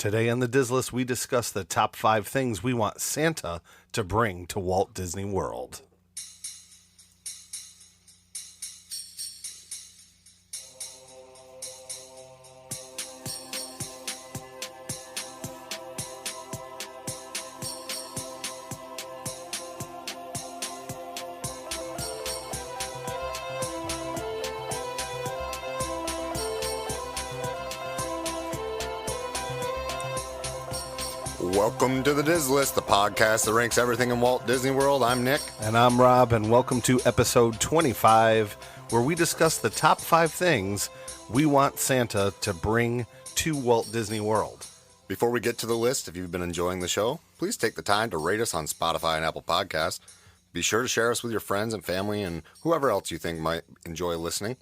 Today on the Diz List, we discuss the top 5 things we want Santa to bring to Walt Disney World. Welcome to the Diz List, the podcast that ranks everything in Walt Disney World. I'm Nick. And I'm Rob, and welcome to episode 25, where we discuss the top 5 things we want Santa to bring to Walt Disney World. Before we get to the list, if you've been enjoying the show, please take the time to rate us on Spotify and Apple Podcasts. Be sure to share us with your friends and family and whoever else you think might enjoy listening.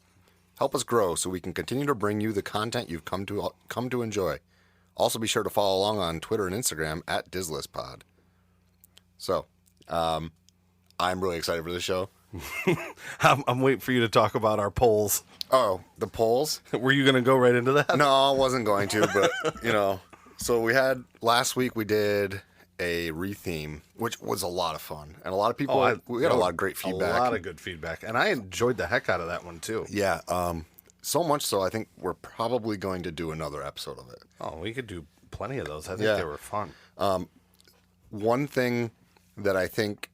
Help us grow so we can continue to bring you the content you've come to enjoy. Also, be sure to follow along on Twitter and Instagram at DizListPod. So, I'm really excited for this show. I'm waiting for you to talk about our polls. Oh, the polls? Were you going to go right into that? No, I wasn't going to, but, so last week we did a retheme, which was a lot of fun. And a lot of people, we got a lot of great feedback. A lot of good feedback. And I enjoyed the heck out of that one, too. Yeah, so much so, I think we're probably going to do another episode of it. Oh, we could do plenty of those. I think they were fun. One thing that I think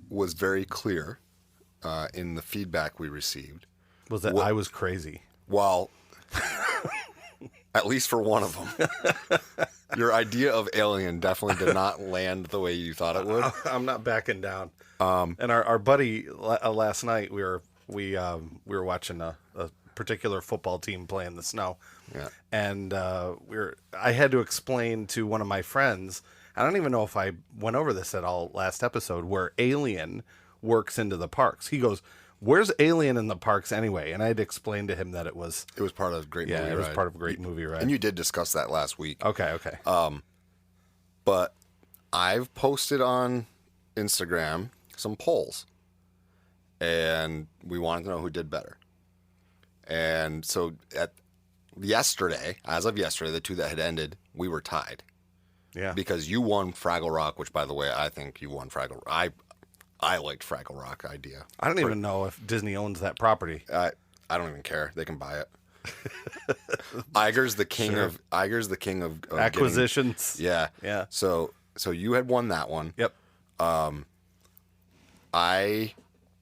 was very clear in the feedback we received was that I was crazy. Well, at least for one of them. Your idea of Alien definitely did not land the way you thought it would. I'm not backing down. And our buddy last night, we were watching a particular football team play in the snow. Yeah. And I had to explain to one of my friends, I don't even know if I went over this at all last episode, where Alien works into the parks. He goes, "Where's Alien in the parks anyway?" And I had to explain to him that it was part of Great Movie Ride. Yeah, it was part of a Great Movie Ride. And you did discuss that last week. Okay. But I've posted on Instagram some polls, and we wanted to know who did better. And so as of yesterday, the two that had ended, we were tied. Yeah. Because you won Fraggle Rock, which, by the way, I think you won Fraggle Rock. I liked Fraggle Rock idea. I don't even know if Disney owns that property. I don't even care. They can buy it. Iger's the king of acquisitions. Yeah. So you had won that one. Yep. I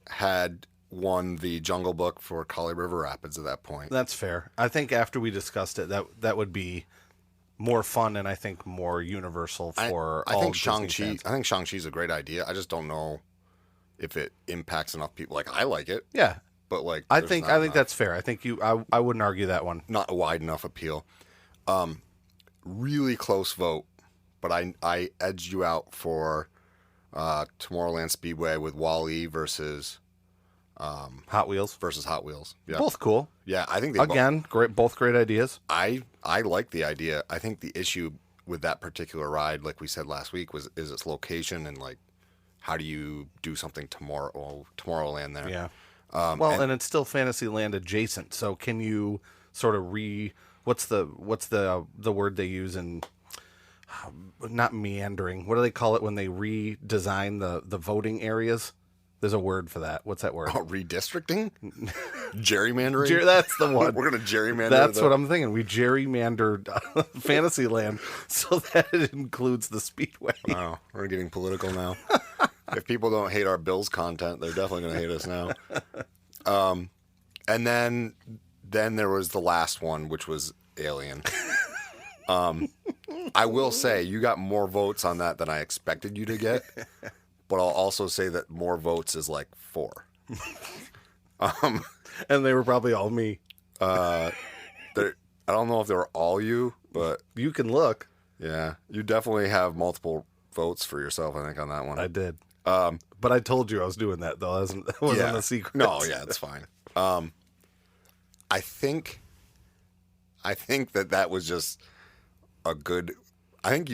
had won the Jungle Book for Kali River Rapids at that point. That's fair. I think after we discussed it, that would be more fun and I think more universal for all Disney fans. I think Shang-Chi's a great idea. I just don't know if it impacts enough people. Like, I like it. Yeah. But I think that's fair. I think I wouldn't argue that one. Not a wide enough appeal. Really close vote, but I edged you out for Tomorrowland Speedway with Wall-E versus Hot Wheels. Yeah. Both cool. Yeah, I think both great ideas. I like the idea. I think the issue with that particular ride, like we said last week, is its location and how do you do something Tomorrowland there? Yeah. And it's still Fantasyland adjacent. So can you sort of what's the word they use in not meandering? What do they call it when they redesign the voting areas? There's a word for that. What's that word? Oh, redistricting? Gerrymandering? That's the one. We're going to gerrymander. That's what I'm thinking. We gerrymandered Fantasyland so that it includes the Speedway. Wow, we're getting political now. If people don't hate our Bills content, they're definitely going to hate us now. And then there was the last one, which was Alien. I will say you got more votes on that than I expected you to get. But I'll also say that more votes is 4. And they were probably all me. I don't know if they were all you, but you can look. Yeah, you definitely have multiple votes for yourself, I think, on that one. I did. But I told you I was doing that, though. That wasn't a secret. No, yeah, it's fine. I think that was just a good. I think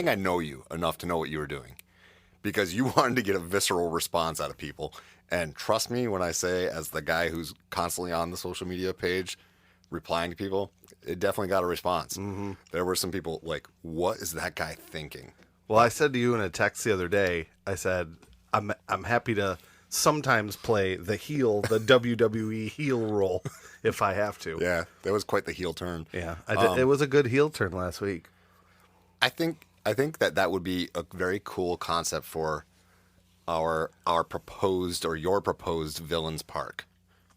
I know you enough to know what you were doing, because you wanted to get a visceral response out of people. And trust me when I say, as the guy who's constantly on the social media page replying to people, it definitely got a response. There were some people like, what is that guy thinking? Well, I said to you in a text the other day, I said, I'm happy to sometimes play the WWE heel role if I have to. Yeah, that was quite the heel turn. Yeah, I did. It was a good heel turn last week. I think that would be a very cool concept for our proposed or your proposed villains park,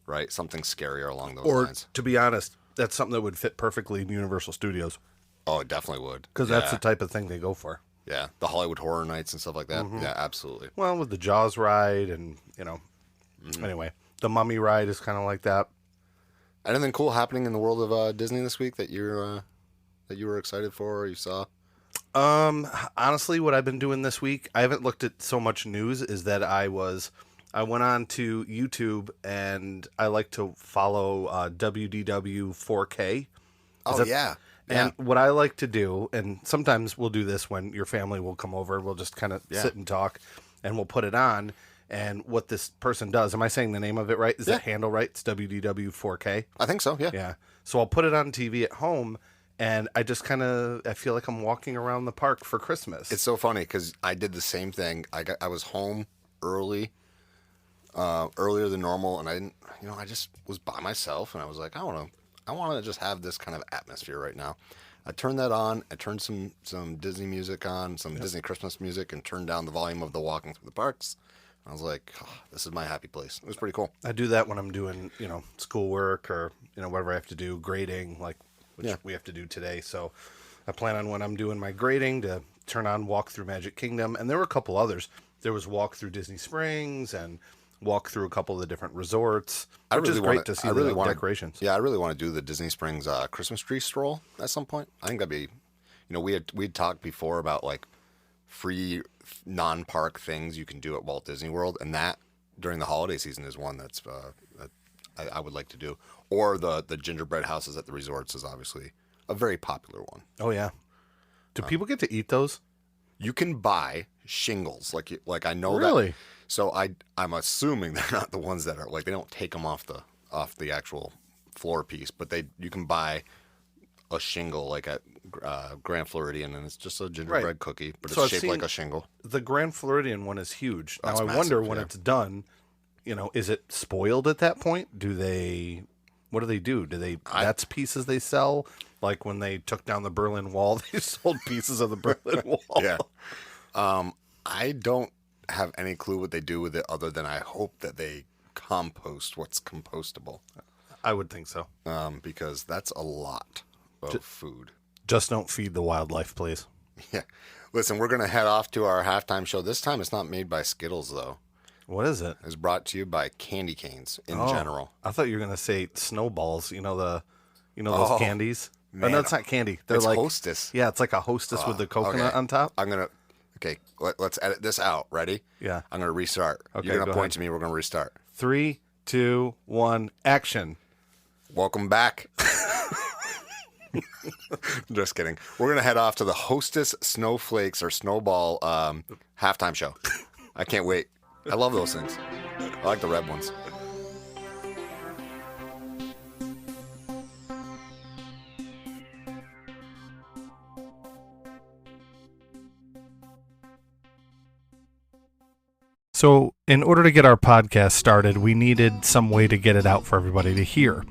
right? Something scarier along those lines. To be honest, that's something that would fit perfectly in Universal Studios Oh, it definitely would. because that's the type of thing they go for. Yeah, the Hollywood Horror Nights and stuff like that. Yeah, absolutely. Well, with the Jaws ride and, anyway, the Mummy ride is kind of like that. Anything cool happening in the world of Disney this week that you were excited for or you saw? Honestly, what I've been doing this week, I haven't looked at so much news, is that I went on to YouTube and I like to follow WDW 4K. Yeah. And what I like to do, and sometimes we'll do this when your family will come over, we'll just kind of sit and talk, and we'll put it on. And what this person does, am I saying the name of it right? Is that handle right? It's WDW 4K. I think so, yeah. Yeah. So I'll put it on TV at home, and I just I feel like I'm walking around the park for Christmas. It's so funny because I did the same thing. I was home earlier than normal, and I just was by myself, and I was like, I want to just have this kind of atmosphere right now. I turned that on. I turned some Disney music on, some Disney Christmas music, and turned down the volume of the walking through the parks. I was like, this is my happy place. It was pretty cool. I do that when I'm doing, schoolwork or, whatever I have to do, grading, which we have to do today. So I plan on when I'm doing my grading to turn on Walk Through Magic Kingdom. And there were a couple others. There was Walk Through Disney Springs and walk through a couple of the different resorts, which is great to see the decorations. Yeah, I really want to do the Disney Springs Christmas tree stroll at some point. I think that'd be, we'd talked before about like free non-park things you can do at Walt Disney World, and that during the holiday season is one that I would like to do. Or the gingerbread houses at the resorts is obviously a very popular one. Oh yeah, do people get to eat those? You can buy shingles, like I know really? that. So I'm assuming they're not the ones that are like they don't take them off the actual floor piece, but you can buy a shingle like at Grand Floridian, and it's just a gingerbread cookie, but it's shaped like a shingle. The Grand Floridian one is huge. That's now I massive, wonder when it's done, is it spoiled at that point? What do they do? That's pieces they sell? Like when they took down the Berlin Wall, they sold pieces of the Berlin Wall. Yeah. I don't have any clue what they do with it other than I hope that they compost what's compostable. I would think so. Because that's a lot of food. Just don't feed the wildlife, please. Yeah. Listen, we're going to head off to our halftime show. This time it's not made by Skittles, though. What is it? It's brought to you by candy canes in general. I thought you were going to say snowballs. Those candies? Man, no, it's not candy. They're it's like Hostess. Yeah, it's like a Hostess with the coconut on top. Okay, let's edit this out. Ready? Yeah. I'm going to restart. Okay, You're going to go point ahead. to me. We're going to restart. 3, 2, 1, action. Welcome back. Just kidding. We're going to head off to the Hostess Snowflakes or Snowball halftime show. I can't wait. I love those things. I like the red ones. So, in order to get our podcast started, we needed some way to get it out for everybody to hear.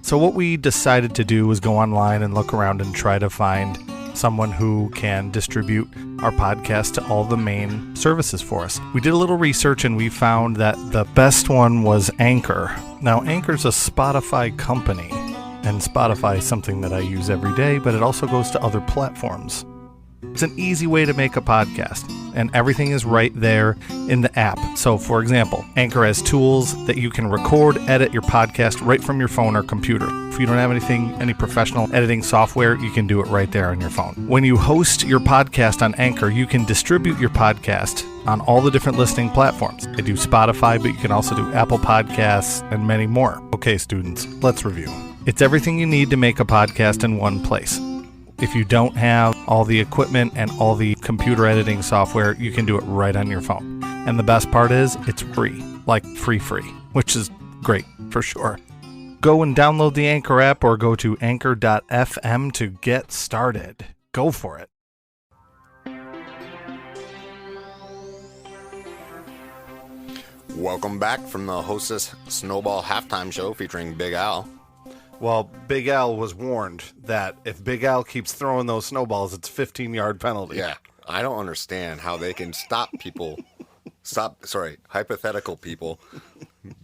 So, what we decided to do was go online and look around and try to find someone who can distribute our podcast to all the main services for us. We did a little research and we found that the best one was Anchor. Now, Anchor's a Spotify company, and Spotify is something that I use every day, but it also goes to other platforms. It's an easy way to make a podcast, and everything is right there in the app. So, for example, Anchor has tools that you can record, edit your podcast right from your phone or computer. If you don't have any professional editing software, you can do it right there on your phone. When you host your podcast on Anchor, you can distribute your podcast on all the different listening platforms. I do Spotify, but you can also do Apple Podcasts and many more. Okay, students, let's review. It's everything you need to make a podcast in one place. If you don't have all the equipment and all the computer editing software, you can do it right on your phone. And the best part is it's free, like free, which is great for sure. go and download the Anchor app or go to anchor.fm to get started. Go for it. Welcome back from the Hostess Snowball halftime show featuring Big Al. Well, Big Al was warned that if Big Al keeps throwing those snowballs, it's 15-yard penalty. Yeah, I don't understand how they can stop hypothetical people,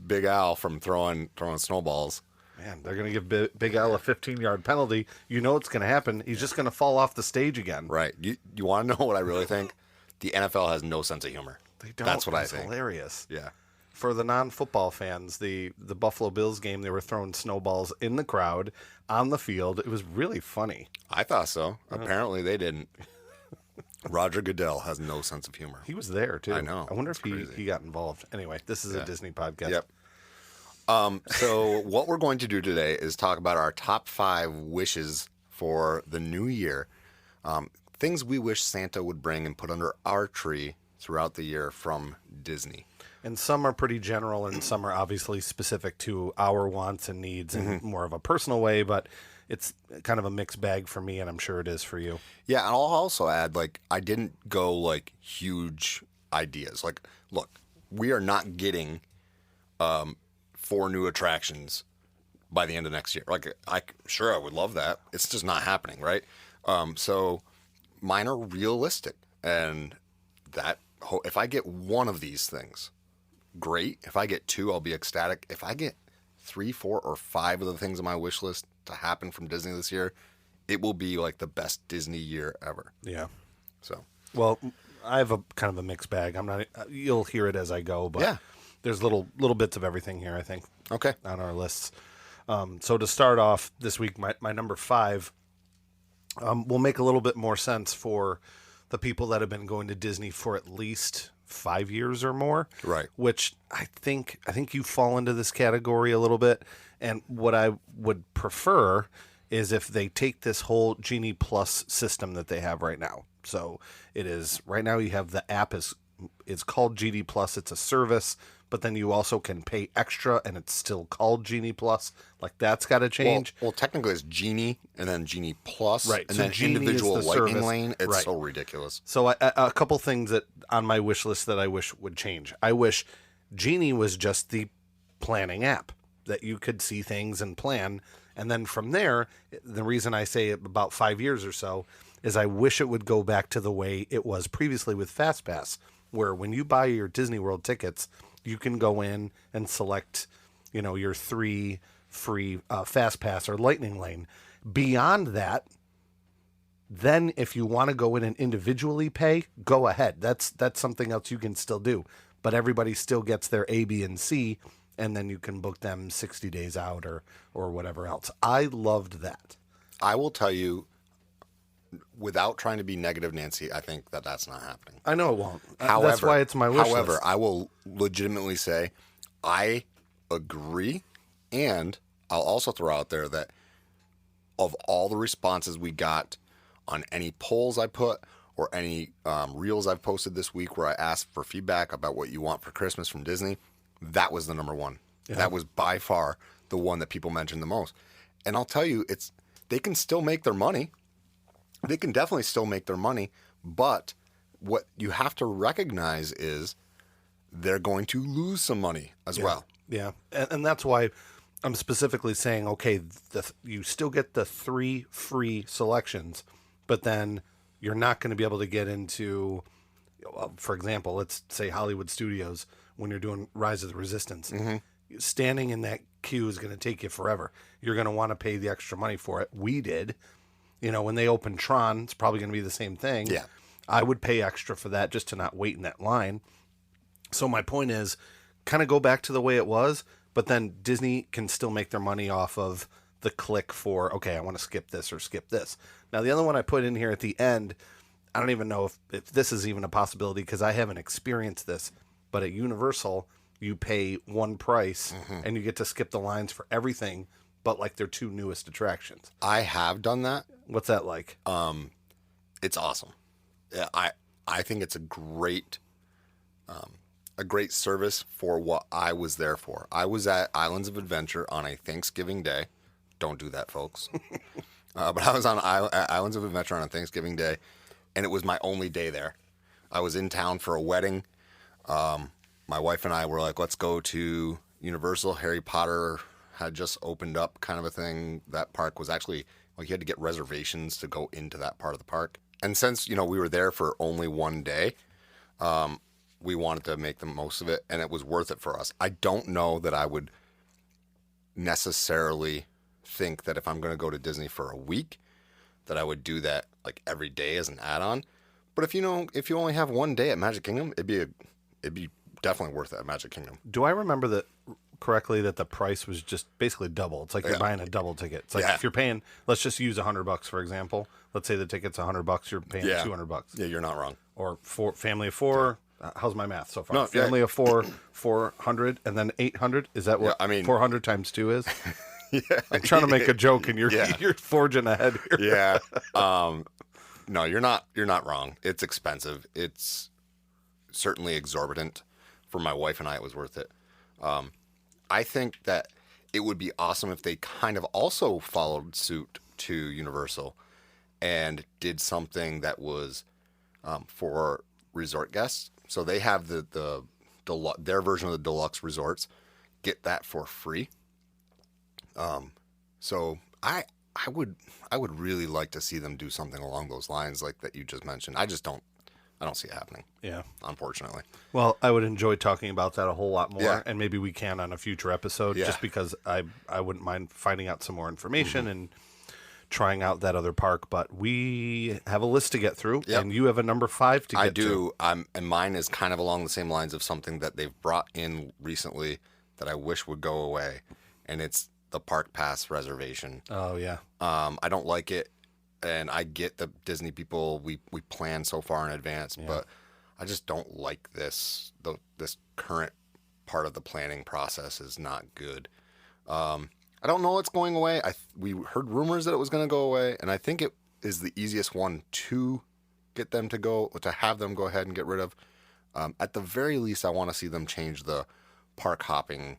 Big Al, from throwing snowballs. Man, they're going to give Big Al a 15-yard penalty. You know what's going to happen. He's just going to fall off the stage again. Right. You want to know what I really think? The NFL has no sense of humor. They don't. That's what I It's think. Hilarious. Yeah. For the non-football fans, the Buffalo Bills game, they were throwing snowballs in the crowd, on the field. It was really funny. I thought so. Apparently they didn't. Roger Goodell has no sense of humor. He was there, too. I know. I wonder It's if he crazy. got involved. Anyway, this is a Disney podcast. Yep. So what we're going to do today is talk about our top 5 wishes for the new year. Things we wish Santa would bring and put under our tree throughout the year from Disney. And some are pretty general, and some are obviously specific to our wants and needs in more of a personal way, but it's kind of a mixed bag for me, and I'm sure it is for you. Yeah, and I'll also add, I didn't go, huge ideas. Look, we are not getting 4 new attractions by the end of next year. I would love that. It's just not happening, right? So mine are realistic, and if I get one of these things, great. If I get 2, I'll be ecstatic. If I get 3, 4, or 5 of the things on my wish list to happen from Disney this year, it will be the best Disney year ever. Yeah. So, Well, I have a kind of a mixed bag. I'm not. You'll hear it as I go, but Yeah. there's little bits of everything here, I think, okay. on our lists. So to start off this week, my number 5 will make a little bit more sense for the people that have been going to Disney for at least 5 years or more. Right. Which I think you fall into this category a little bit. And what I would prefer is if they take this whole Genie Plus system that they have right now. So it is right now you have the app it's called Genie Plus. It's a service, but then you also can pay extra and it's still called Genie Plus. That's got to change. Well, technically it's Genie and then Genie Plus, Right, and so then Genie is individual the lightning service. lane. It's Right. so ridiculous. So a couple things that on my wish list that I wish would change. I wish Genie was just the planning app that you could see things and plan. And then from there, the reason I say about 5 years or so is I wish it would go back to the way it was previously with FastPass, where when you buy your Disney World tickets, you can go in and select, your 3 free FastPass or Lightning Lane. Beyond that, then if you want to go in and individually pay, go ahead. That's something else you can still do. But everybody still gets their A, B, and C, and then you can book them 60 days out or whatever else. I loved that. I will tell you, without trying to be negative, Nancy, I think that's not happening. I know it won't. However, That's why it's my wish However, list. I will legitimately say I agree, and I'll also throw out there that of all the responses we got on any polls I put or any reels I've posted this week where I asked for feedback about what you want for Christmas from Disney, that was the number one. Yeah. That was by far the one that people mentioned the most. And I'll tell you, they can still make their money. They can definitely still make their money, but what you have to recognize is they're going to lose some money as well. Yeah, and that's why I'm specifically saying, okay, you still get the 3 free selections, but then you're not going to be able to get into, for example, let's say Hollywood Studios, when you're doing Rise of the Resistance. Mm-hmm. Standing in that queue is going to take you forever. You're going to want to pay the extra money for it. We did. When they open Tron, it's probably going to be the same thing. Yeah. I would pay extra for that just to not wait in that line. So my point is, kind of go back to the way it was, but then Disney can still make their money off of the click for, okay, I want to skip this or skip this. Now, the other one I put in here at the end, I don't even know if this is even a possibility because I haven't experienced this, but at Universal, you pay one price and you get to skip the lines for everything but their 2 newest attractions. I have done that. What's that like? It's awesome. I think it's a great a great service for what I was there for. I was at Islands of Adventure on a Thanksgiving day. Don't do that, folks. But I was on at Islands of Adventure on a Thanksgiving day, and it was my only day there. I was in town for a wedding. My wife and I were like, let's go to Universal. Harry Potter had just opened up, kind of a thing. That park was actually, like, you had to get reservations to go into that part of the park. And since, we were there for only one day, we wanted to make the most of it, and it was worth it for us. I don't know that I would necessarily think that if I'm going to go to Disney for a week, that I would do that like every day as an add-on. But if you only have one day at Magic Kingdom, it'd be definitely worth it at Magic Kingdom. Do I remember that correctly, that the price was just basically double? It's like you're buying a double ticket. It's like if you're paying, let's just use $100 for example. Let's say the ticket's $100, you're paying $200. Yeah, you're not wrong. Or for family of four. How's my math so far? No, family of four, 400, and then 800. Is that what 400 times 2 is? Yeah, I'm trying to make a joke, and you're forging ahead here. Yeah. No, you're not wrong. It's expensive. It's certainly exorbitant. For my wife and I, it was worth it. I think that it would be awesome if they kind of also followed suit to Universal and did something that was for resort guests. So they have their version of the deluxe resorts. Get that for free. So I would really like to see them do something along those lines, like that you just mentioned. I don't see it happening. Yeah, unfortunately. Well, I would enjoy talking about that a whole lot more, and maybe we can on a future episode. Just because I wouldn't mind finding out some more information and trying out that other park. But we have a list to get through, and you have a number 5 to get to. I do, and mine is kind of along the same lines of something that they've brought in recently that I wish would go away, and it's the Park Pass reservation. Oh, yeah. I don't like it, and I get the Disney people, we plan so far in advance, but I just don't like this. This current part of the planning process is not good. I don't know it's going away. We heard rumors that it was going to go away, and I think it is the easiest one to get them to have them go ahead and get rid of. At the very least, I want to see them change the park hopping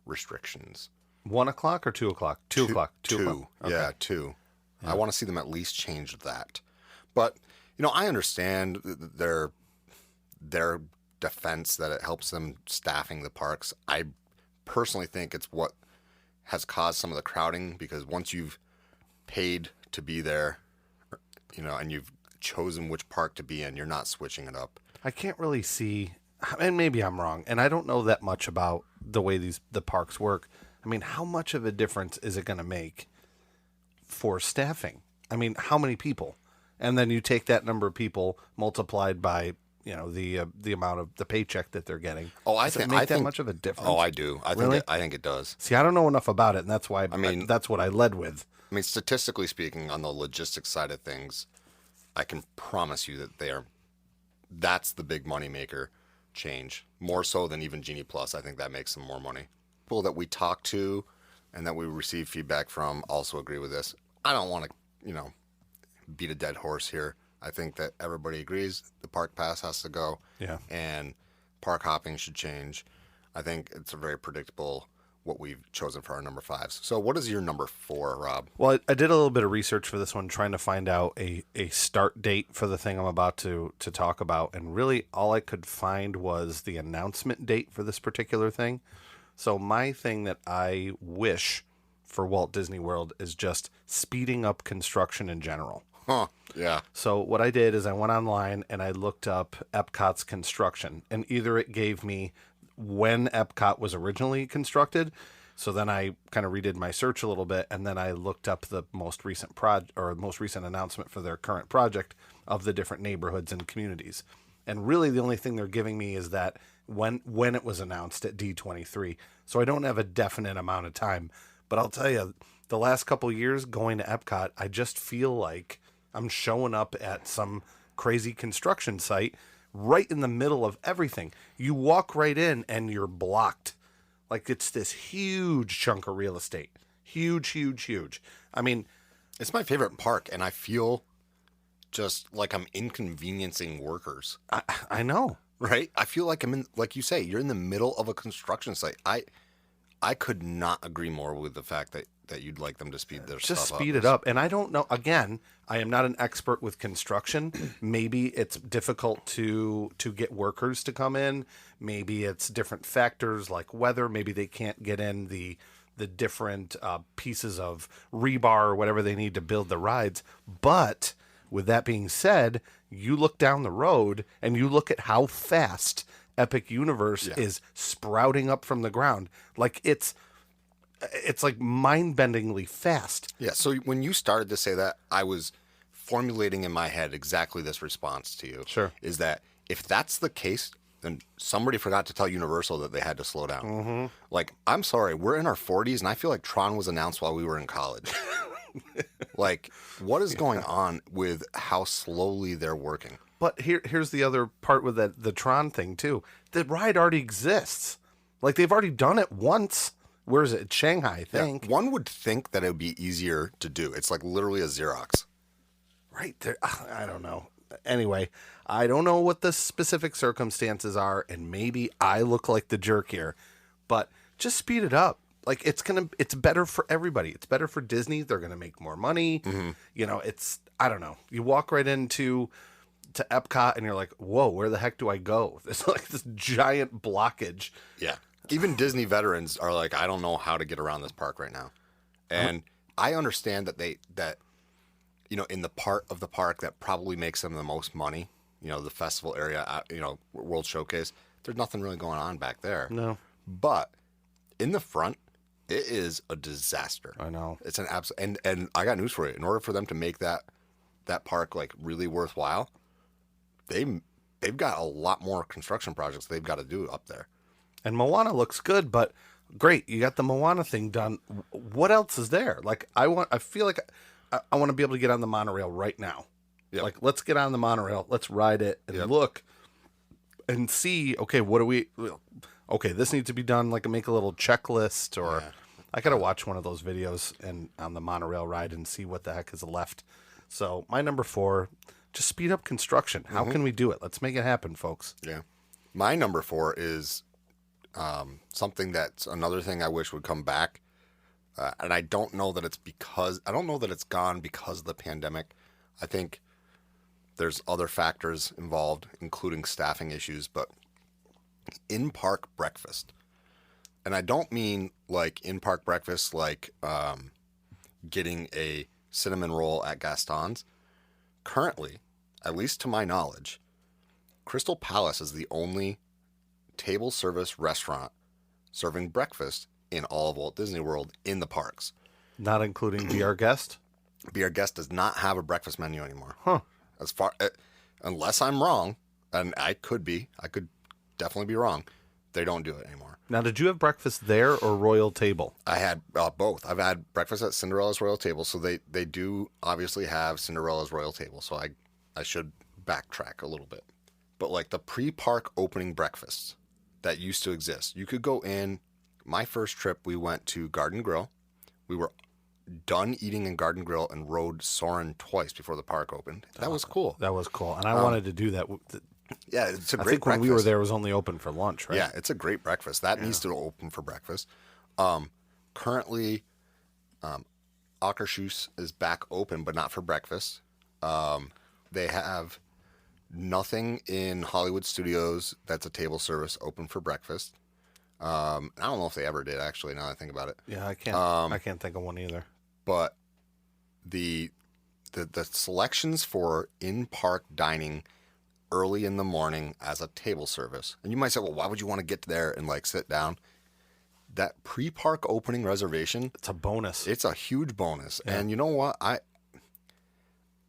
restrictions. 1 o'clock or 2 o'clock? 2 o'clock. 2 o'clock. Okay. Yeah, 2. Yeah. I want to see them at least change that. But, I understand their defense that it helps them staffing the parks. I personally think it's what has caused some of the crowding, because once you've paid to be there, and you've chosen which park to be in, you're not switching it up. I can't really see, and maybe I'm wrong, and I don't know that much about the way the parks work. I mean, how much of a difference is it going to make for staffing? I mean, how many people? And then you take that number of people multiplied by, the amount of the paycheck that they're getting. Oh, I think that much of a difference? Oh, I do. I think it does. See, I don't know enough about it, and that's why that's what I led with. I mean, statistically speaking, on the logistics side of things, I can promise you that that's the big moneymaker change, more so than even Genie Plus. I think that makes them more money. People that we talk to and that we receive feedback from also agree with this. I don't want to, beat a dead horse here. I think that everybody agrees the Park Pass has to go. Yeah. And park hopping should change. I think it's a very predictable what we've chosen for our number 5s. So what is your number 4, Rob? Well, I did a little bit of research for this one, trying to find out a start date for the thing I'm about to talk about. And really all I could find was the announcement date for this particular thing. So my thing that I wish for Walt Disney World is just speeding up construction in general. Huh, yeah. So what I did is I went online and I looked up Epcot's construction. And either it gave me when Epcot was originally constructed, so then I kind of redid my search a little bit, and then I looked up the most recent announcement for their current project of the different neighborhoods and communities. And really the only thing they're giving me is that when it was announced at D23. So I don't have a definite amount of time. But I'll tell you, the last couple of years going to Epcot, I just feel like I'm showing up at some crazy construction site right in the middle of everything. You walk right in and you're blocked. Like, it's this huge chunk of real estate. Huge, huge, huge. I mean, it's my favorite park, and I feel just like I'm inconveniencing workers. I know. right? I feel like I'm in, like you say, you're in the middle of a construction site. I could not agree more with the fact that you'd like them to speed their Just stuff speed up. it up. And I don't know. Again, I am not an expert with construction. Maybe it's difficult to get workers to come in. Maybe it's different factors like weather. Maybe they can't get in the different pieces of rebar or whatever they need to build the rides. But with that being said, you look down the road and you look at how fast Epic Universe is sprouting up from the ground. Like it's like mind-bendingly fast. Yeah, so when you started to say that, I was formulating in my head exactly this response to you. Sure. Is that if that's the case, then somebody forgot to tell Universal that they had to slow down. Mm-hmm. Like, I'm sorry, we're in our 40s, and I feel like Tron was announced while we were in college. Like, what is going on with how slowly they're working? But here's the other part with the Tron thing, too. The ride already exists. Like, they've already done it once. Where is it? Shanghai, I think. Yeah, one would think that it would be easier to do. It's like literally a Xerox. Right there. I don't know. Anyway, I don't know what the specific circumstances are, and maybe I look like the jerk here, but just speed it up. Like it's better for everybody. It's better for Disney. They're gonna make more money. Mm-hmm. You know, I don't know. You walk right into Epcot and you're like, whoa, where the heck do I go? There's like this giant blockage. Yeah. Even Disney veterans are like, I don't know how to get around this park right now. And I understand that in the part of the park that probably makes them the most money, the festival area, World Showcase, there's nothing really going on back there. No. But in the front, it is a disaster. I know. It's an absolute, and I got news for you. In order for them to make that park like really worthwhile, they've got a lot more construction projects they've got to do up there. And Moana looks good, but great, you got the Moana thing done. What else is there? Like I feel like I want to be able to get on the monorail right now. Yep. Like let's get on the monorail, let's ride it and look and see, okay, okay, this needs to be done, like make a little checklist or I got to watch one of those videos and on the monorail ride and see what the heck is left. So, my number 4, just speed up construction. How can we do it? Let's make it happen, folks. Yeah. My number 4 is something that's another thing I wish would come back. And I don't know that it's gone because of the pandemic. I think there's other factors involved, including staffing issues, but in-park breakfast. And I don't mean like in-park breakfast like getting a cinnamon roll at Gaston's. Currently, at least to my knowledge, Crystal Palace is the only table service restaurant serving breakfast in all of Walt Disney World in the parks. Not including Be Our Guest? Be Our Guest does not have a breakfast menu anymore. Huh. Unless I'm wrong, and I could definitely be wrong, they don't do it anymore. Now, did you have breakfast there or Royal Table? I had both. I've had breakfast at Cinderella's Royal Table, so they do obviously have Cinderella's Royal Table, so I should backtrack a little bit. But like the pre-park opening breakfasts that used to exist, you could go in. My first trip, we went to Garden Grill. We were done eating in Garden Grill and rode Soarin' twice before the park opened. That was cool. That was cool. And I wanted to do that. Yeah, it's a great I think breakfast. when we were there, it was only open for lunch, right? Yeah, it's a great breakfast. That needs to open for breakfast. Currently, Akershus is back open, but not for breakfast. They have nothing in Hollywood Studios that's a table service open for breakfast. I don't know if they ever did, actually, now that I think about it. Yeah, I can't think of one either. But the selections for in-park dining early in the morning as a table service, and you might say, well, why would you want to get there and like sit down? That pre-park opening reservation, it's a bonus. It's a huge bonus. Yeah. And you know what?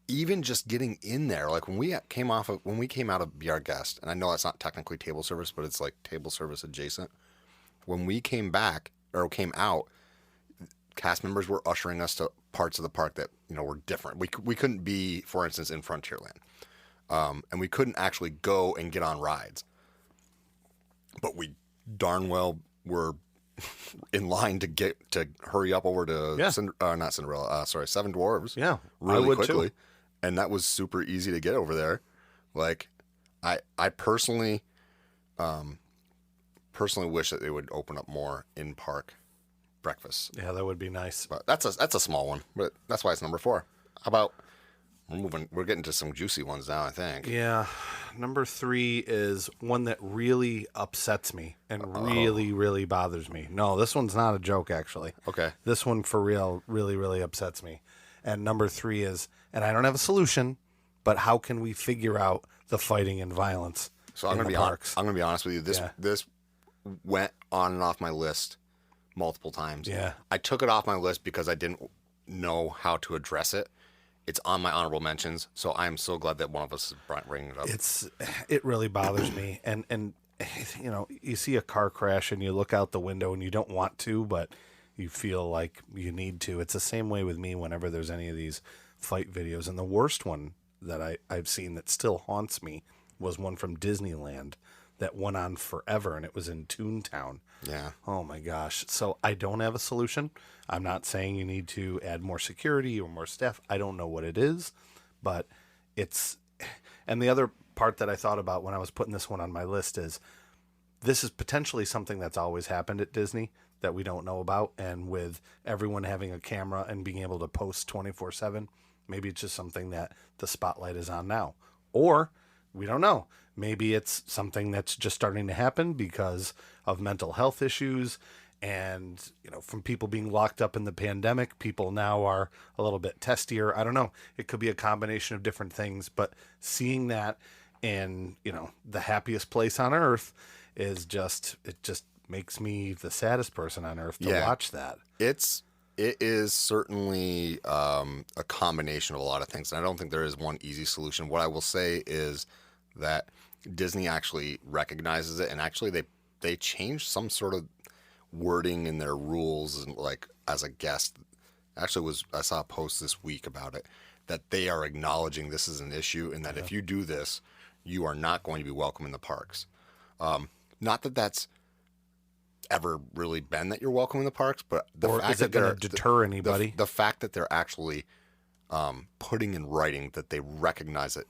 Even just getting in there, like when we came out of Be Our Guest, and I know that's not technically table service, but it's like table service adjacent. When we came out, cast members were ushering us to parts of the park that were different. We couldn't be, for instance, in Frontierland, and we couldn't actually go and get on rides. But we darn well were in line to hurry up over to not Cinderella, Seven Dwarves. Yeah, really quickly, too. And that was super easy to get over there. Like I personally personally wish that they would open up more in-park breakfast. Yeah, that would be nice. But that's a small one. But that's why it's number 4. How about we're getting to some juicy ones now, I think. Yeah. Number 3 is one that really upsets me and really, really bothers me. No, this one's not a joke, actually. Okay. This one, for real, really, really upsets me. And number 3 is, and I don't have a solution, but how can we figure out the fighting and violence So I'm in gonna the be parks? I'm gonna be honest with you. This went on and off my list multiple times. Yeah. I took it off my list because I didn't know how to address it. It's on my honorable mentions, so I'm so glad that one of us is bringing it up. It really bothers me. And you know, you see a car crash and you look out the window and you don't want to, but you feel like you need to. It's the same way with me whenever there's any of these fight videos. And the worst one that I've seen that still haunts me was one from Disneyland that went on forever, and it was in Toontown. Yeah. Oh my gosh. So I don't have a solution. I'm not saying you need to add more security or more staff. I don't know what it is, but it's, and the other part that I thought about when I was putting this one on my list is this is potentially something that's always happened at Disney that we don't know about. And with everyone having a camera and being able to post 24/7, maybe it's just something that the spotlight is on now. Or we don't know. Maybe it's something that's just starting to happen because of mental health issues and, you know, from people being locked up in the pandemic, people now are a little bit testier. I don't know. It could be a combination of different things, but seeing that in, you know, the happiest place on earth is just, it just makes me the saddest person on earth to watch that. It is certainly a combination of a lot of things, and I don't think there is one easy solution. What I will say is that Disney actually recognizes it, and actually they changed some sort of wording in their rules, and like as a guest, actually I saw a post this week about it, that they are acknowledging this is an issue, and that if you do this, you are not going to be welcome in the parks. Not that that's ever really been that you're welcome in the parks, but the Or fact is it that going to deter anybody? the fact that they're actually putting in writing that they recognize that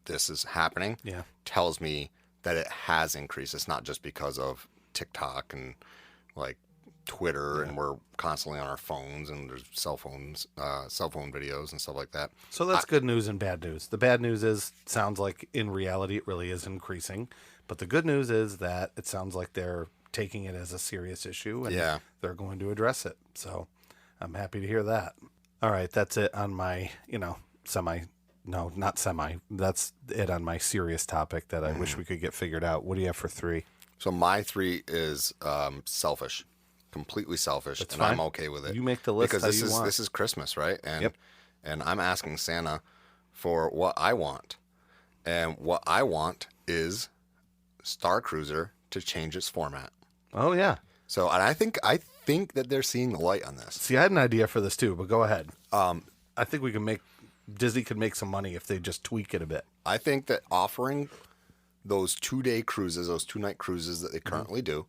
this is happening tells me that it has increased. It's not just because of TikTok and like Twitter and we're constantly on our phones and there's cell phone videos and stuff like that. So that's good news and bad news. The bad news is, it sounds like in reality it really is increasing. But the good news is that it sounds like they're taking it as a serious issue and they're going to address it. So I'm happy to hear that. All right, that's it on my, that's it on my serious topic that I wish we could get figured out. What do you have for 3? So my 3 is selfish, completely selfish, and fine. I'm okay with it. You make the list because how you want. this is Christmas, right? And I'm asking Santa for what I want, and what I want is Star Cruiser to change its format. Oh yeah. So, and I think that they're seeing the light on this. See, I had an idea for this too, but go ahead. I think Disney could make some money if they just tweak it a bit. I think that offering those 2-day cruises, those 2-night cruises that they currently do,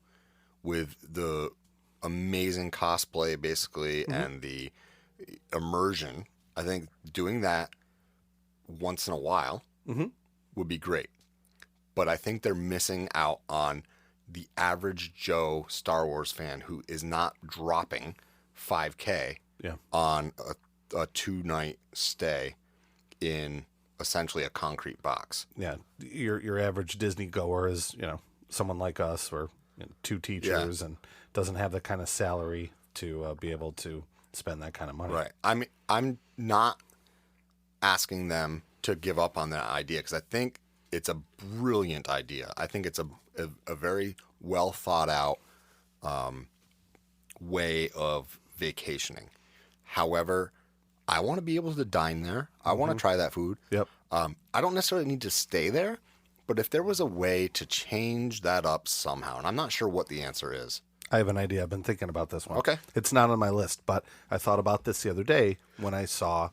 with the amazing cosplay basically and the immersion, I think doing that once in a while would be great. But I think they're missing out on the average Joe Star Wars fan who is not dropping $5,000 on a 2-night stay in essentially a concrete box. Yeah, your average Disney goer is, someone like us, or 2 teachers, and doesn't have the kind of salary to be able to spend that kind of money. Right. I mean, I'm not asking them to give up on that idea because I think it's a brilliant idea. I think it's a very well thought out way of vacationing. However, I want to be able to dine there. I want to try that food. Yep. I don't necessarily need to stay there, but if there was a way to change that up somehow, and I'm not sure what the answer is. I have an idea. I've been thinking about this one. Okay. It's not on my list, but I thought about this the other day when I saw,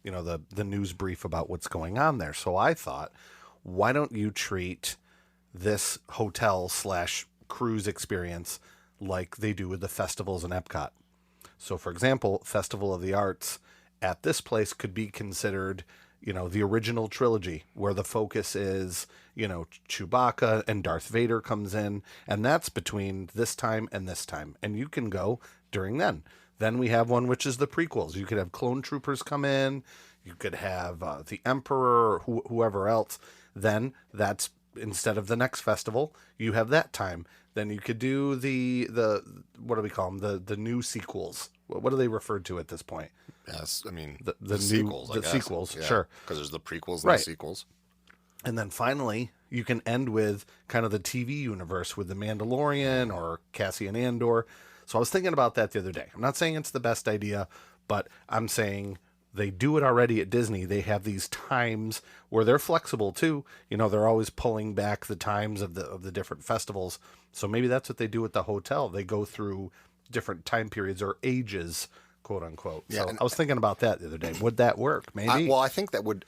the news brief about what's going on there. So I thought, why don't you treat this hotel/cruise experience like they do with the festivals in Epcot? So, for example, Festival of the Arts at this place could be considered, the original trilogy where the focus is, Chewbacca and Darth Vader comes in, and that's between this time and this time. And you can go during then. Then we have one which is the prequels. You could have clone troopers come in. You could have the Emperor or whoever else. Then that's instead of the next festival, you have that time. Then you could do the what do we call them? The new sequels. What are they referred to at this point? Yes, I mean The new sequels. I guess. Sequels, Yeah, sure. because there's the prequels and Right. the sequels. And then finally, you can end with kind of the TV universe with The Mandalorian or Cassian Andor. So I was thinking about that the other day. I'm not saying it's the best idea, but I'm saying they do it already at Disney. They have these times where they're flexible too. They're always pulling back the times of the different festivals. So maybe that's what they do at the hotel. They go through different time periods or ages, quote unquote. Yeah, So I was thinking about that the other day. Would that work? Maybe. I think that would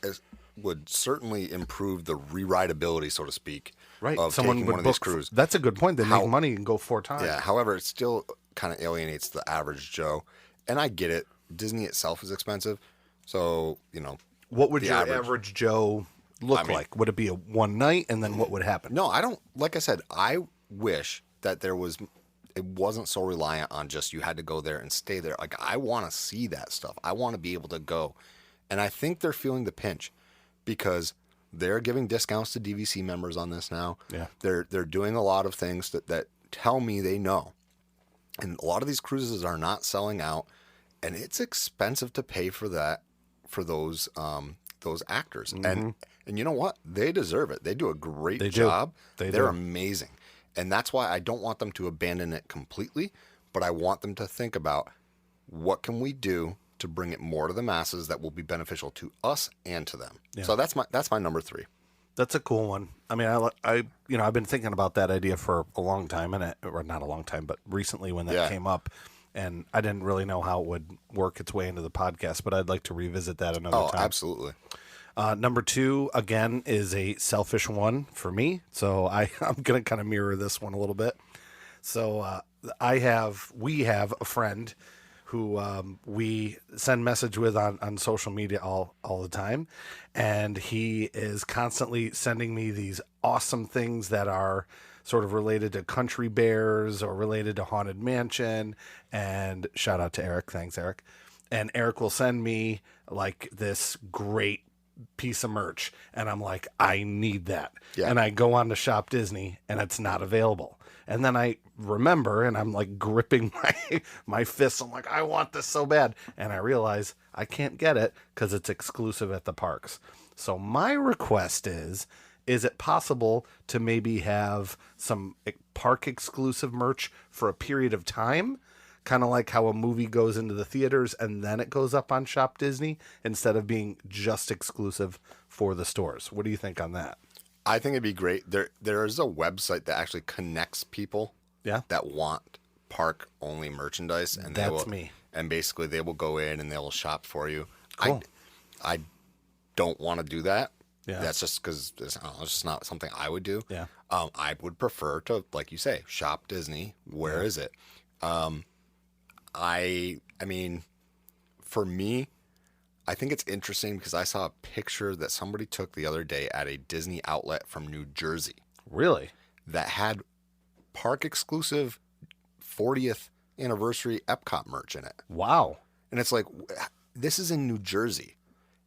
certainly improve the rewritability, so to speak, Right. of Someone taking would one of book. these cruises. That's a good point. They make money and go 4 times. Yeah. However, it still kind of alienates the average Joe, and I get it. Disney itself is expensive, so What would the your average- average Joe look like? Would it be a one night, and then what would happen? No, I don't. Like I said, I wish that it wasn't so reliant on just you had to go there and stay there. Like, I want to see that stuff. I want to be able to go, and I think they're feeling the pinch because they're giving discounts to DVC members on this now. Yeah. They're doing a lot of things that tell me they know, and a lot of these cruises are not selling out, and it's expensive to pay for that for those actors. And you know what? They deserve it. They do a great job. They're do. amazing. And that's why I don't want them to abandon it completely, but I want them to think about what can we do to bring it more to the masses that will be beneficial to us and to them. Yeah. So that's my number 3. That's a cool one. I mean, I've been thinking about that idea for a long time, or not a long time, but recently when that came up, and I didn't really know how it would work its way into the podcast, but I'd like to revisit that another time. Oh, absolutely. Number 2, again, is a selfish one for me. So I'm going to kind of mirror this one a little bit. So we have a friend who we send message with on social media all the time. And he is constantly sending me these awesome things that are sort of related to Country Bears or related to Haunted Mansion. And shout out to Eric. Thanks, Eric. And Eric will send me like this great piece of merch, and I'm like, I need that. Yeah. And I go on to Shop Disney, and it's not available. And then I remember, and I'm like gripping my fists. I'm like, I want this so bad. And I realize I can't get it because it's exclusive at the parks. So my request is it possible to maybe have some park exclusive merch for a period of time? Kind of like how a movie goes into the theaters and then it goes up on Shop Disney instead of being just exclusive for the stores. What do you think on that? I think it'd be great. There is a website that actually connects people that want park only merchandise, and That's me. And basically they will go in and they will shop for you. Cool. I don't want to do that. Yeah. That's just because it's just not something I would do. Yeah. I would prefer to, like you say, shop Disney. Where is it? I mean, for me, I think it's interesting because I saw a picture that somebody took the other day at a Disney outlet from New Jersey Really? that had park exclusive 40th anniversary Epcot merch in it. Wow. And it's like, this is in New Jersey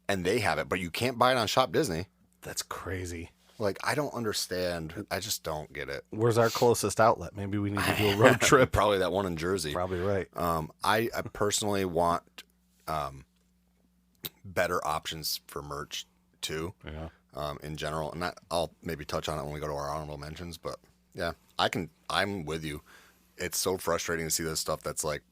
and they have it, but you can't buy it on Shop Disney. That's crazy. Like, I don't understand. I just don't get it. Where's our closest outlet? Maybe we need to do a road trip. Probably that one in Jersey. Probably right. I personally want better options for merch too. Yeah. In general, and I'll maybe touch on it when we go to our honorable mentions. But yeah, I'm with you. It's so frustrating to see this stuff that's like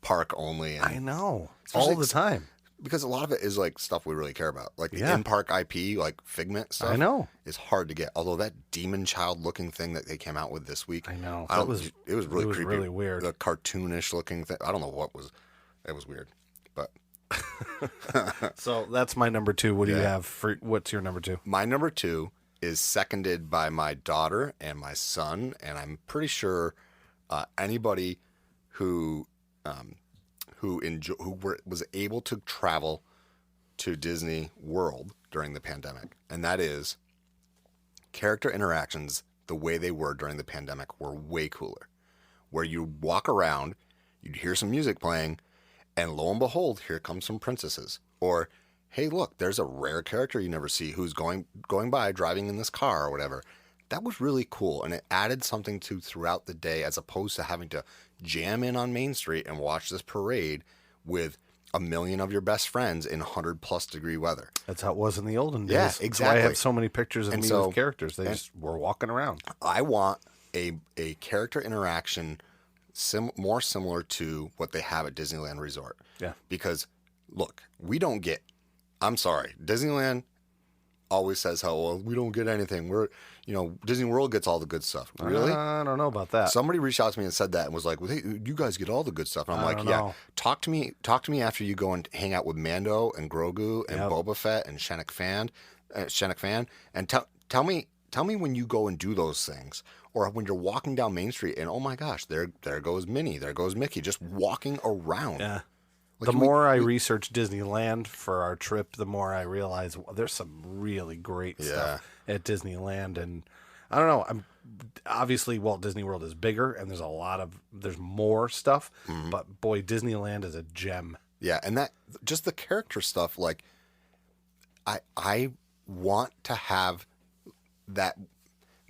park only. And I know. especially All the time. because a lot of it is like stuff we really care about, like the Yeah. in-park IP, like Figment stuff. I know. Is hard to get. Although that demon child looking thing that they came out with this week, I know. it was really it was creepy, really weird. The cartoonish looking thing. I don't know what was. It was weird, but So that's my number 2. What do you Yeah. have for? What's your number 2? my number 2 is seconded by my daughter and my son, and I'm pretty sure anybody who was able to travel to Disney World during the pandemic, and that is character interactions the way they were during the pandemic were way cooler. Where you walk around, you'd hear some music playing, and lo and behold, here comes some princesses. Or, hey, look, there's a rare character you never see who's going by driving in this car or whatever. That was really cool, and it added something to throughout the day as opposed to having to jam in on Main Street and watch this parade with a million of your best friends in 100-plus degree weather. That's how it was in the olden days. Yeah, That's exactly. why I have so many pictures of And me so- with characters. They just were walking around. I want a character interaction more similar to what they have at Disneyland Resort. Yeah. Because, look, I'm sorry, Disneyland always says how, well, we don't get anything. Disney World gets all the good stuff. Really? I don't know about that. Somebody reached out to me and said that and was like, well, hey, you guys get all the good stuff. And I'm I like, don't yeah, know. talk to me after you go and hang out with Mando and Grogu and Yep. Boba Fett and Shannon Fan, and tell me when you go and do those things, or when you're walking down Main Street and, oh my gosh, there goes Minnie, there goes Mickey, just walking around. Yeah. Like, The more I research Disneyland for our trip, the more I realize there's some really great stuff at Disneyland. And I don't know. Obviously Walt Disney World is bigger and there's more stuff, but boy, Disneyland is a gem. Yeah, and that just the character stuff, like I want to have that.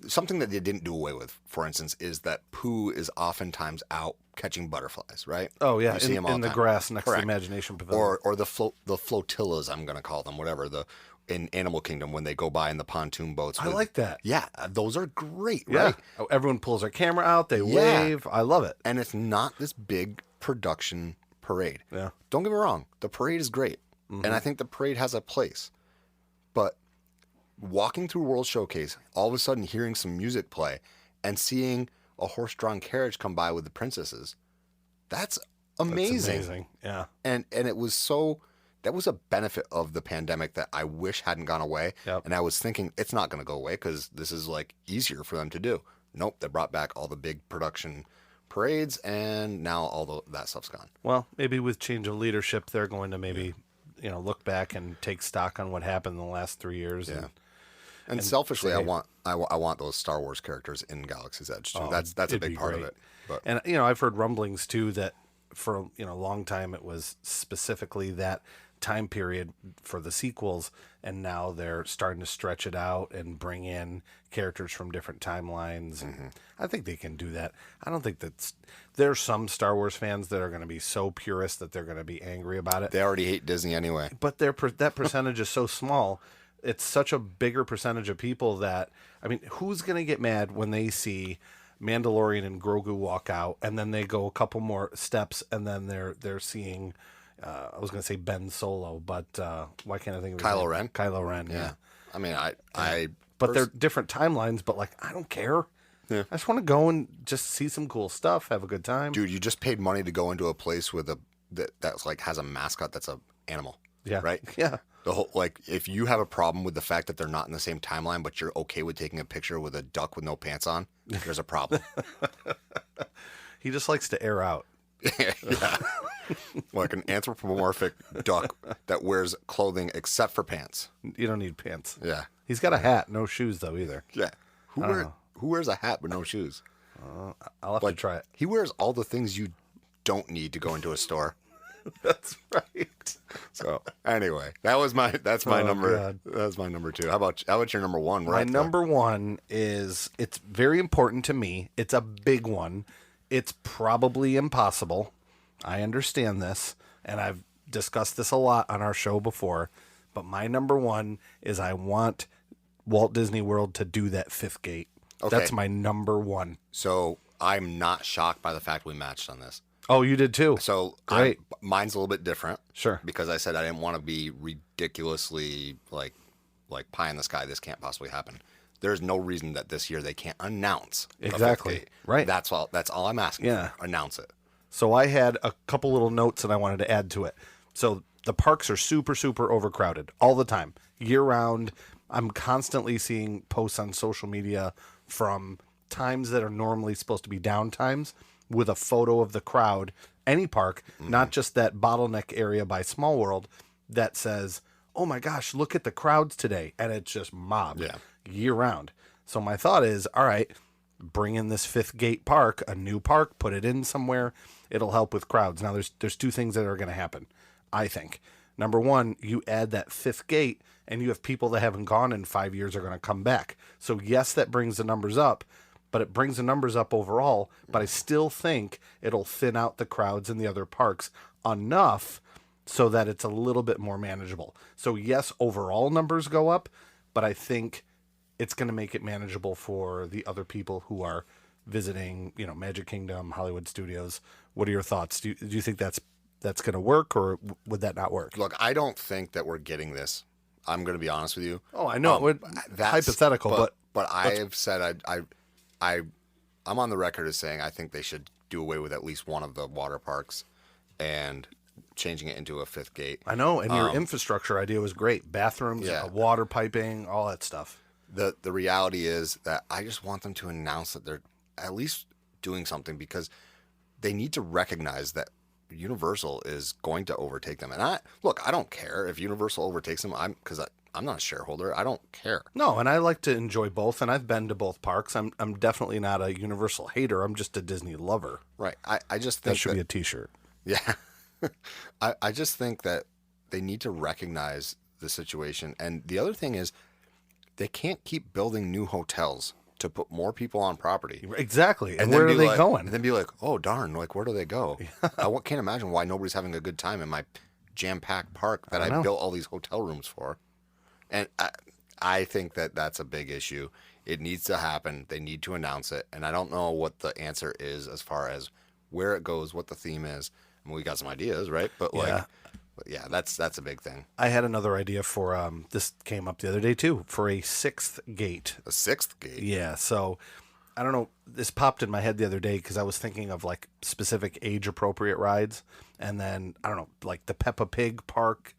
Something that they didn't do away with, for instance, is that Pooh is oftentimes out catching butterflies, right? Oh yeah, You see him all in the time. grass next Correct. to the Imagination Pavilion. Or the flotillas, I'm going to call them, whatever, in Animal Kingdom when they go by in the pontoon boats. I like that. Yeah, those are great, Yeah. right? Oh, everyone pulls their camera out, they Yeah. wave. I love it. And it's not this big production parade. Yeah. Don't get me wrong, the parade is great. And I think the parade has a place. But walking through World Showcase, all of a sudden hearing some music play and seeing a horse-drawn carriage come by with the princesses, that's amazing. It's amazing. Yeah. And it was that was a benefit of the pandemic that I wish hadn't gone away. Yep. And I was thinking it's not going to go away because this is like easier for them to do. Nope, they brought back all the big production parades, and now all that stuff's gone. Well, maybe with change of leadership, they're going to maybe, look back and take stock on what happened in the last 3 years. Yeah. And And selfishly, I say- want those Star Wars characters in Galaxy's Edge too. Oh, That's a it'd big be part of great. it. But And I've heard rumblings too that for a long time it was specifically that time period for the sequels, and now they're starting to stretch it out and bring in characters from different timelines. And I think they can do that. I don't think there's some Star Wars fans that are going to be so purist that they're going to be angry about it. they already hate Disney anyway. But that percentage is so small. It's such a bigger percentage of people that, who's going to get mad when they see Mandalorian and Grogu walk out, and then they go a couple more steps, and then they're seeing, I was going to say Ben Solo, but why can't I think of his Kylo name? Ren? Kylo Ren, yeah. I mean, I But they're different timelines, but I don't care. Yeah. I just want to go and just see some cool stuff, have a good time. dude, you just paid money to go into a place with that's like has a mascot that's a animal. Yeah. Right? Yeah. The whole, if you have a problem with the fact that they're not in the same timeline, but you're okay with taking a picture with a duck with no pants on, there's a problem. He just likes to air out. Yeah. Like an anthropomorphic duck that wears clothing except for pants. You don't need pants. Yeah. He's got a hat, no shoes though either. Yeah. Who wears a hat with no shoes? I'll have to try it. He wears all the things you don't need to go into a store. That's right. So anyway, that's my number. God. That's my number 2. How about your number 1? My number 1 is, it's very important to me. It's a big one. It's probably impossible. I understand this, and I've discussed this a lot on our show before, but my number 1 is I want Walt Disney World to do that 5th gate. Okay. That's my number 1. So I'm not shocked by the fact we matched on this. Oh, you did too. So Great. mine's a little bit different. Sure. Because I said I didn't want to be ridiculously like pie in the sky. This can't possibly happen. There's no reason that this year they can't announce a 5th Exactly. gate. Right. That's all I'm asking Yeah. for. Announce it. So I had a couple little notes that I wanted to add to it. So the parks are super, super overcrowded all the time, year round. I'm constantly seeing posts on social media from times that are normally supposed to be down times with a photo of the crowd, any park, not just that bottleneck area by Small World, that says oh my gosh, look at the crowds today. And it's just mobbed Yeah. year round. So my thought is, all right, bring in this Fifth Gate Park, a new park, put it in somewhere. It'll help with crowds. Now, there's two things that are going to happen, I think. Number one, you add that fifth gate, and you have people that haven't gone in 5 years are going to come back. So, yes, that brings the numbers up, but it brings the numbers up overall. But I still think it'll thin out the crowds in the other parks enough so that it's a little bit more manageable. So, yes, overall numbers go up, but I think it's going to make it manageable for the other people who are visiting, Magic Kingdom, Hollywood Studios. What are your thoughts? Do you think that's going to work, or would that not work? Look, I don't think that we're getting this. I'm going to be honest with you. Oh, I know. That's Hypothetical, but I have said I'm on the record as saying I think they should do away with at least one of the water parks and changing it into a fifth gate. I know, and your infrastructure idea was great. Bathrooms, water piping, all that stuff. The reality is that I just want them to announce that they're at least doing something, because they need to recognize that Universal is going to overtake them. And I don't care if Universal overtakes them. Because I'm not a shareholder. I don't care. No, and I like to enjoy both, and I've been to both parks. I'm definitely not a Universal hater. I'm just a Disney lover. Right. I just think that should be a T-shirt. Yeah. I just think that they need to recognize the situation. And the other thing is, they can't keep building new hotels to put more people on property. Exactly. And where are they going? And then be like, oh, darn, like, where do they go? I can't imagine why nobody's having a good time in my jam-packed park that I built all these hotel rooms for. And I think that that's a big issue. It needs to happen. They need to announce it. And I don't know what the answer is as far as where it goes, what the theme is. I mean, we got some ideas, right? But that's a big thing. I had another idea for this came up the other day too, for a sixth gate. A sixth gate? Yeah. So I don't know. This popped in my head the other day because I was thinking of like specific age appropriate rides, and then I don't know, like the Peppa Pig park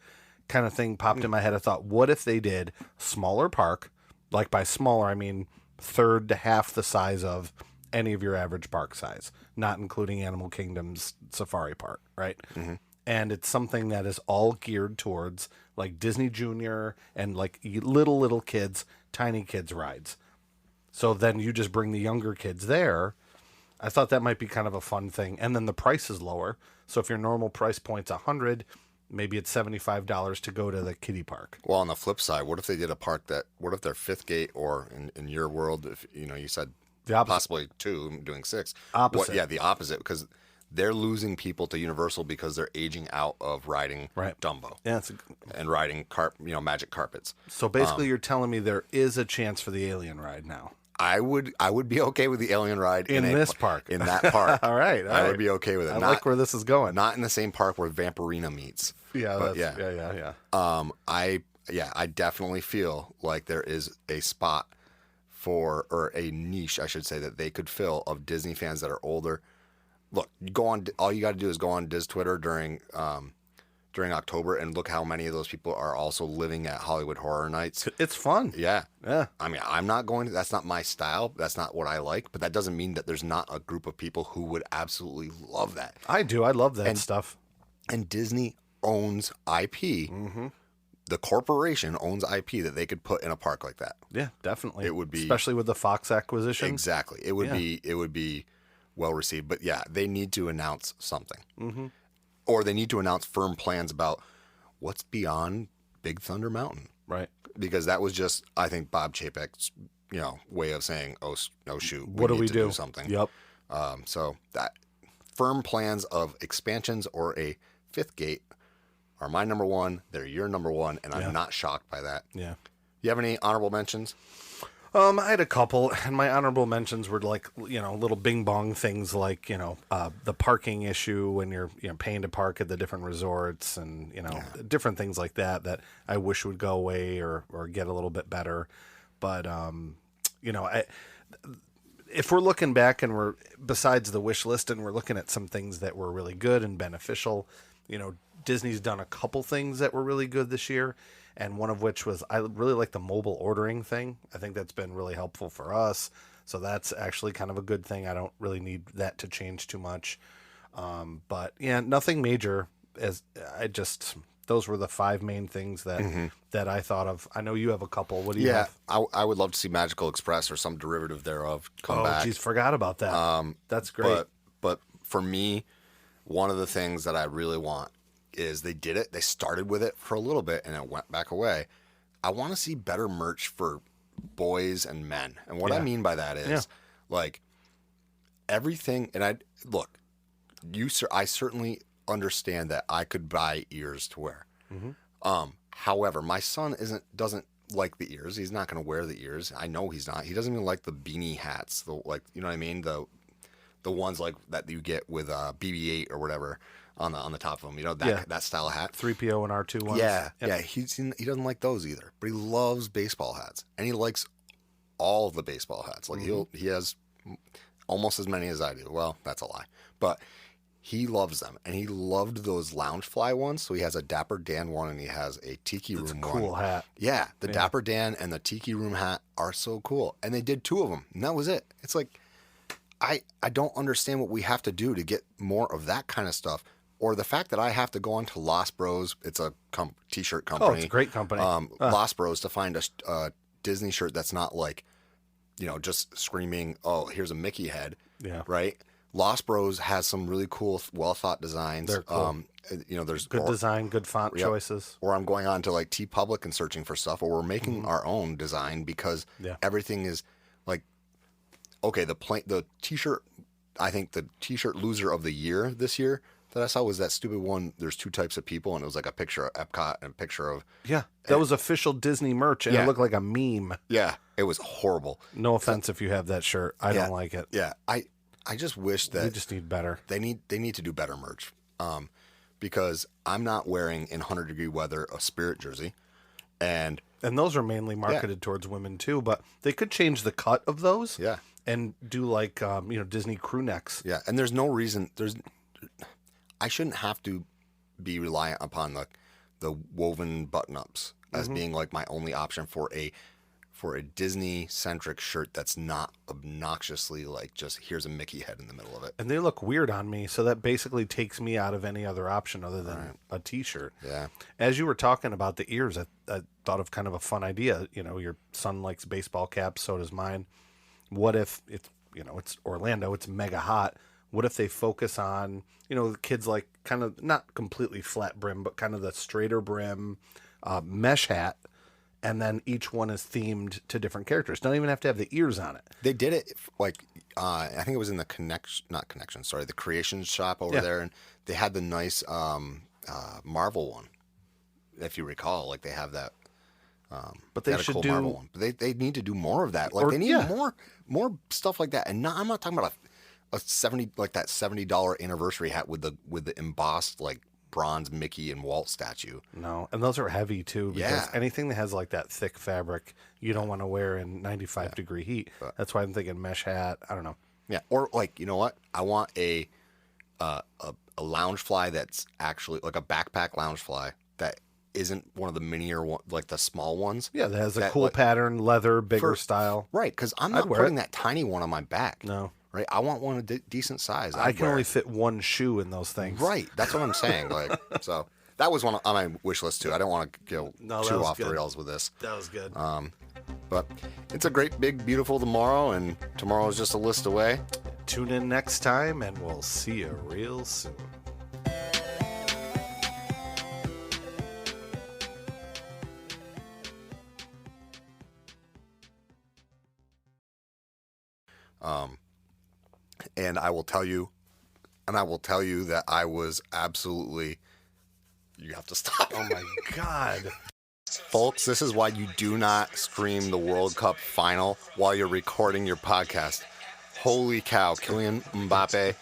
kind of thing popped in my head. I thought, what if they did a smaller park? Like by smaller, I mean third to half the size of any of your average park size, not including Animal Kingdom's Safari Park, right? Mm-hmm. And it's something that is all geared towards like Disney Junior and like little kids, tiny kids rides. So then you just bring the younger kids there. I thought that might be kind of a fun thing. And then the price is lower. So if your normal price point's $100, maybe it's $75 to go to the kiddie park. Well, on the flip side, what if they did a park what if their fifth gate, or in your world, if you said the opposite. Possibly two, doing six. Opposite. The opposite, because they're losing people to Universal because they're aging out of riding Dumbo. Yeah, and riding magic carpets. So basically, you're telling me there is a chance for the Alien ride now. I would be okay with the Alien ride in this park. In that park. All right. I would be okay with it. I like where this is going. Not in the same park where Vampirina meets. Yeah. I definitely feel like there is a spot or a niche, I should say, that they could fill of Disney fans that are older. Look, all you got to do is go on Diz Twitter during October and look how many of those people are also living at Hollywood Horror Nights. It's fun. Yeah. I mean, I'm not going to, that's not my style. That's not what I like, but that doesn't mean that there's not a group of people who would absolutely love that. I do. I love that stuff. And Disney owns IP. Mm-hmm. The corporation owns IP that they could put in a park like that. Yeah, definitely. It would be, especially with the Fox acquisition. Exactly. It would be well received. But yeah, they need to announce something. Mm-hmm. Or they need to announce firm plans about what's beyond Big Thunder Mountain. Right. Because that was just, I think, Bob Chapek's, way of saying, oh shoot, what do we do? Something. Yep. So that firm plans of expansions or a fifth gate are my number one. They're your number one, and I'm not shocked by that. Yeah. You have any honorable mentions? I had a couple, and my honorable mentions were like, little bing bong things like, the parking issue when you're paying to park at the different resorts and, different things like that I wish would go away or get a little bit better. But, if we're looking back and we're, besides the wish list, and we're looking at some things that were really good and beneficial, Disney's done a couple things that were really good this year. And one of which was, I really like the mobile ordering thing. I think that's been really helpful for us. So that's actually kind of a good thing. I don't really need that to change too much. But yeah, nothing major. As those were the 5 main things that I thought of. I know you have a couple. What do you have? I would love to see Magical Express or some derivative thereof come back. Oh, geez, forgot about that. That's great. But for me, one of the things that I really want is they did it. They started with it for a little bit and it went back away. I want to see better merch for boys and men. And what I mean by that is like everything. And I certainly understand that I could buy ears to wear. However, my son doesn't like the ears. He's not going to wear the ears. I know he's not. He doesn't even like the beanie hats. You know what I mean? The ones like that you get with BB-8 or whatever on the top of them. You know that style of hat. 3PO and R2 ones. Yeah, yeah. He doesn't like those either. But he loves baseball hats, and he likes all of the baseball hats. Like he has almost as many as I do. Well, that's a lie, but he loves them, and he loved those Loungefly ones. So he has a Dapper Dan one, and he has a Tiki Room one. Cool hat. Yeah, the Dapper Dan and the Tiki Room hat are so cool, and they did 2 of them, and that was it. It's like I don't understand what we have to do to get more of that kind of stuff, or the fact that I have to go onto Lost Bros. It's a t-shirt company. Oh, it's a great company. Lost Bros to find a Disney shirt that's not like, just screaming, "Oh, here's a Mickey head." Yeah. Right. Lost Bros has some really cool, well thought designs. They're cool. There's good design, good font choices. Or I'm going on to like TeePublic and searching for stuff, or we're making our own design because everything is like, okay, the t-shirt. I think the t-shirt loser of the year this year that I saw was that stupid one. There's 2 types of people, and it was like a picture of Epcot and a picture of that was official Disney merch, and it looked like a meme. Yeah, it was horrible. No offense if you have that shirt, I don't like it. Yeah, I just wish that we just need better. They need to do better merch, because I'm not wearing in 100-degree weather a Spirit jersey, and those are mainly marketed towards women too. But they could change the cut of those, and do like Disney crew necks. Yeah, and there's no reason I shouldn't have to be reliant upon the woven button-ups as being like my only option for a Disney-centric shirt that's not obnoxiously like just here's a Mickey head in the middle of it. And they look weird on me, so that basically takes me out of any other option other than a T-shirt. Yeah. As you were talking about the ears, I thought of kind of a fun idea. Your son likes baseball caps, so does mine. What if it's Orlando, it's mega hot. What if they focus on, the kids like kind of not completely flat brim, but kind of the straighter brim mesh hat, and then each one is themed to different characters. Don't even have to have the ears on it. They did it like I think it was in the the Creation shop over there, and they had the nice Marvel one, if you recall. Like they have that. But they should do Marvel one. But they need to do more of that. Like they need more stuff like that. And I'm not talking about a $70 anniversary hat with the embossed like bronze Mickey and Walt statue. No, and those are heavy too, because anything that has like that thick fabric you don't want to wear in 95-degree heat. That's why I'm thinking mesh hat. I don't know. Yeah, or like, you know what? I want a Loungefly that's actually like a backpack Loungefly that isn't one of the minier one, like the small ones. Yeah, that has a cool pattern, leather, bigger style. Right, because I'm not putting that tiny one on my back. No. Right, I want one decent size. I can only fit one shoe in those things. Right, that's what I'm saying. Like, so that was one on my wish list too. I don't want to go too off the rails with this. That was good. But it's a great, big, beautiful tomorrow, and tomorrow is just a list away. Tune in next time, and we'll see you real soon. And I will tell you that I was absolutely. You have to stop. Oh my God. Folks, this is why you do not stream the World Cup final while you're recording your podcast. Holy cow, Kylian Mbappe,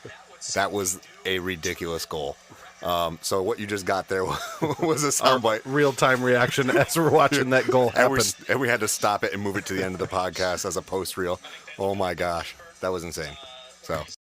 that was a ridiculous goal. So what you just got there was a soundbite. Real-time reaction as we're watching that goal happen. And we had to stop it and move it to the end of the podcast as a post-reel. Oh my gosh, that was insane. So